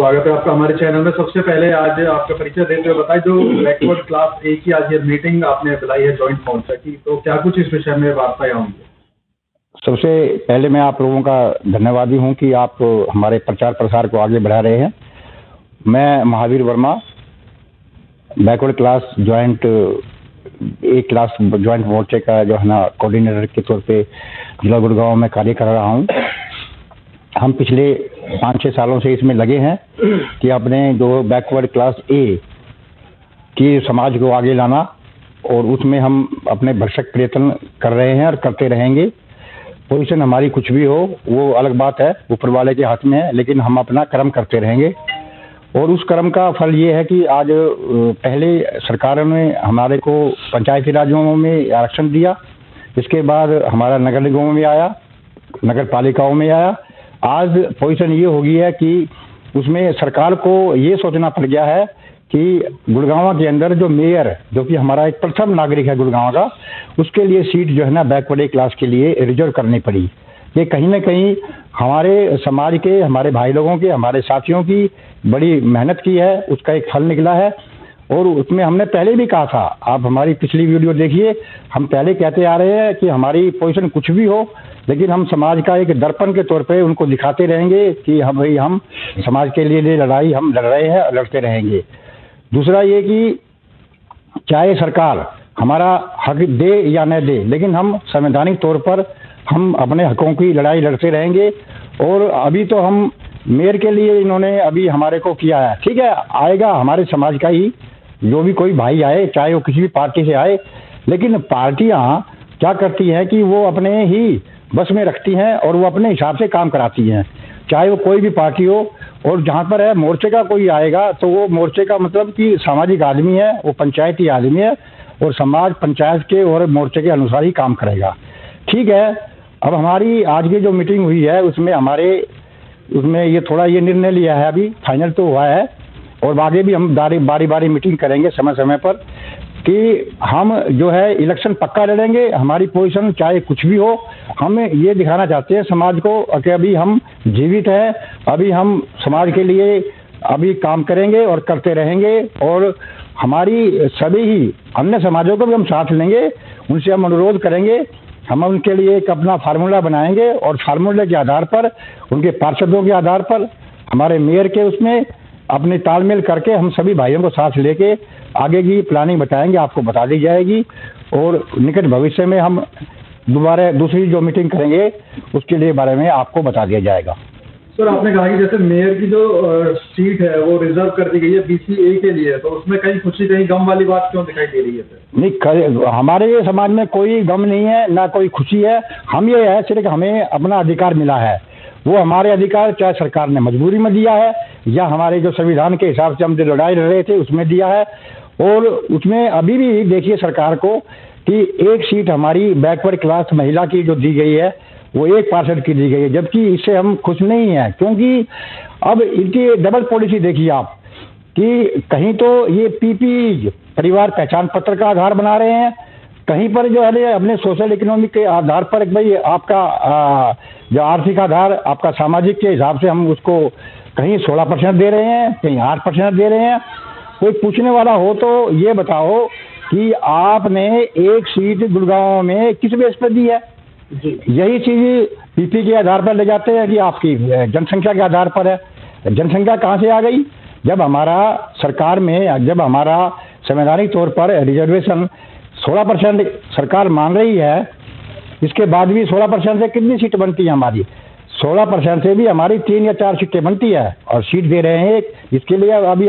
स्वागत है आपका हमारे चैनल में। सबसे पहले आज आपका परिचय देते हुए बताएं, जो बैकवर्ड क्लास ए की आज ये मीटिंग आपने बुलाई है जॉइंट मोर्चा की, तो क्या कुछ इस विषय में वार्ताएं होंगी? सबसे पहले मैं आप लोगों का धन्यवादी हूं कि आप हमारे प्रचार प्रसार को आगे बढ़ा रहे हैं। मैं Mahavir Verma backward class joint A class joint मोर्चे का जो है ना कोऑर्डिनेटर के तौर पे जिला गुड़गांव में कार्य कर रहा हूं। हम पिछले 5-6 सालों से इसमें लगे हैं कि अपने जो बैकवर्ड क्लास ए की समाज को आगे लाना, और उसमें हम अपने भरसक प्रयत्न कर रहे हैं और करते रहेंगे। पोजीशन हमारी कुछ भी हो वो अलग बात है, ऊपर वाले के हाथ में है, लेकिन हम अपना कर्म करते रहेंगे। और उस कर्म का फल ये है कि आज पहले सरकार ने हमारे को पंचायती राज्यों में आरक्षण दिया, इसके बाद हमारा नगर निगमों में आया, नगर पालिकाओं में आया। आज पोजीशन ये हो गई है कि उसमें सरकार को ये सोचना पड़ गया है कि गुड़गांव के अंदर जो मेयर, जो कि हमारा एक प्रथम नागरिक है गुड़गांव का, उसके लिए सीट जो है ना बैकवर्ड ए क्लास के लिए रिजर्व करनी पड़ी। ये कहीं ना कहीं हमारे समाज के, हमारे भाई लोगों के, हमारे साथियों की बड़ी मेहनत की है, उसका एक फल निकला है। और उसमें हमने पहले भी कहा था, आप हमारी पिछली वीडियो देखिए, हम पहले कहते आ रहे हैं कि हमारी पोजीशन कुछ भी हो, लेकिन हम समाज का एक दर्पण के तौर पे उनको दिखाते रहेंगे कि हम भाई हम समाज के लिए लड़ाई हम लड़ रहे हैं और लड़ते रहेंगे। दूसरा ये कि चाहे सरकार हमारा हक दे या न दे, लेकिन हम संवैधानिक तौर पर हम अपने हकों की लड़ाई लड़ते रहेंगे। और अभी तो हम मेयर के लिए इन्होंने अभी हमारे को किया है, ठीक है, आएगा हमारे समाज का ही जो भी कोई भाई आए, चाहे वो किसी भी पार्टी से आए, लेकिन पार्टियां क्या करती हैं कि वो अपने ही बस में रखती हैं और वो अपने हिसाब से काम कराती हैं, चाहे वो कोई भी पार्टी हो। और जहाँ पर है मोर्चे का कोई आएगा तो वो मोर्चे का मतलब कि सामाजिक आदमी है, वो पंचायती आदमी है, और समाज पंचायत के और मोर्चे के अनुसार ही काम करेगा, ठीक है। अब हमारी आज की जो मीटिंग हुई है उसमें ये थोड़ा ये निर्णय लिया है, अभी फाइनल तो हुआ है, और आगे भी हम बारी बारी मीटिंग करेंगे समय समय पर कि हम जो है इलेक्शन पक्का लड़ेंगे। हमारी पोजीशन चाहे कुछ भी हो, हम ये दिखाना चाहते हैं समाज को कि अभी हम जीवित हैं, अभी हम समाज के लिए अभी काम करेंगे और करते रहेंगे। और हमारी सभी ही अन्य समाजों को भी हम साथ लेंगे, उनसे हम अनुरोध करेंगे, हम उनके लिए एक अपना फार्मूला बनाएंगे, और फार्मूले के आधार पर, उनके पार्षदों के आधार पर, हमारे मेयर के उसमें अपने तालमेल करके हम सभी भाइयों को साथ लेके आगे की प्लानिंग बताएंगे, आपको बता दी जाएगी। और निकट भविष्य में हम दोबारा दूसरी जो मीटिंग करेंगे उसके लिए बारे में आपको बता दिया जाएगा। सर, आपने कहा कि जैसे मेयर की जो सीट है वो रिजर्व कर दी गई है BCA के लिए, तो उसमें कहीं खुशी कहीं गम वाली बात क्यों दिखाई दे रही है सर? नहीं, हमारे समाज में कोई गम नहीं है, ना कोई खुशी है। हम ये है सिर्फ हमें अपना अधिकार मिला है, वो हमारे अधिकार चाहे सरकार ने मजबूरी में दिया है या हमारे जो संविधान के हिसाब से हम जो लड़ाई लड़ रहे थे उसमें दिया है। और उसमें अभी भी देखिए सरकार को कि एक सीट हमारी बैकवर्ड क्लास महिला की जो दी गई है वो 1 पार्षद की दी गई है, जबकि इससे हम खुश नहीं हैं, क्योंकि अब इनकी डबल पॉलिसी देखिए आप कि कहीं तो ये PP परिवार पहचान पत्र का आधार बना रहे हैं, कहीं पर जो है अपने सोशल इकोनॉमिक के आधार पर भाई आपका जो आर्थिक आधार आपका सामाजिक के हिसाब से हम उसको कहीं 16% दे रहे हैं, कहीं 8% दे रहे हैं। कोई पूछने वाला हो तो ये बताओ कि आपने एक सीट गुड़गांव में किस बेस पर दी है? यही चीज PP के आधार पर ले जाते हैं कि आपकी जनसंख्या के आधार पर है। जनसंख्या कहाँ से आ गई? जब हमारा सरकार में, जब हमारा संवैधानिक तौर पर रिजर्वेशन 16% सरकार मान रही है, इसके बाद भी 16% से कितनी सीट बनती है हमारी? 16% से भी हमारी 3 या 4 सीटें बनती है, और सीट दे रहे हैं इसके लिए अभी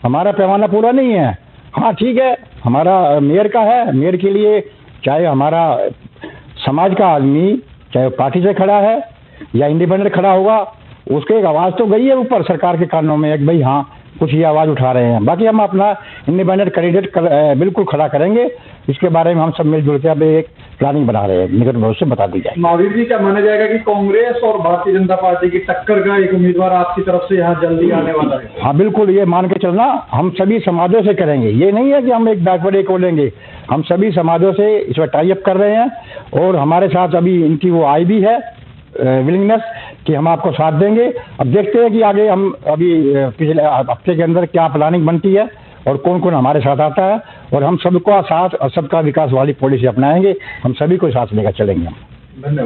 हमारा पैमाना पूरा नहीं है। हाँ ठीक है, हमारा मेयर का है, मेयर के लिए चाहे हमारा समाज का आदमी चाहे पार्टी से खड़ा है या इंडिपेंडेंट खड़ा होगा, उसके एक आवाज़ तो गई है ऊपर सरकार के कानों में एक भाई हाँ कुछ ये आवाज़ उठा रहे हैं। बाकी हम अपना इंडिपेंडेंट कैंडिडेट बिल्कुल खड़ा करेंगे, इसके बारे में हम सब मिलजुल के अब एक प्लानिंग बना रहे हैं, निकट भविष्य बता दी जाए। महावीर जी, क्या माना जाएगा कि कांग्रेस और भारतीय जनता पार्टी की टक्कर का एक उम्मीदवार आपकी तरफ से यहाँ जल्दी आने वाला है? हाँ बिल्कुल, ये मान के चलना, हम सभी समाजों से करेंगे, ये नहीं है कि हम एक बैकवर्ड ए को लेंगे, हम सभी समाजों से इसमें टाई अप कर रहे हैं। और हमारे साथ अभी इनकी वो आई भी है विलिंगनेस कि हम आपको साथ देंगे। अब देखते हैं कि आगे हम अभी पिछले हफ्ते के अंदर क्या प्लानिंग बनती है और कौन कौन हमारे साथ आता है, और हम सबका साथ और सबका विकास वाली पॉलिसी अपनाएंगे, हम सभी को साथ लेकर चलेंगे हम। धन्यवाद।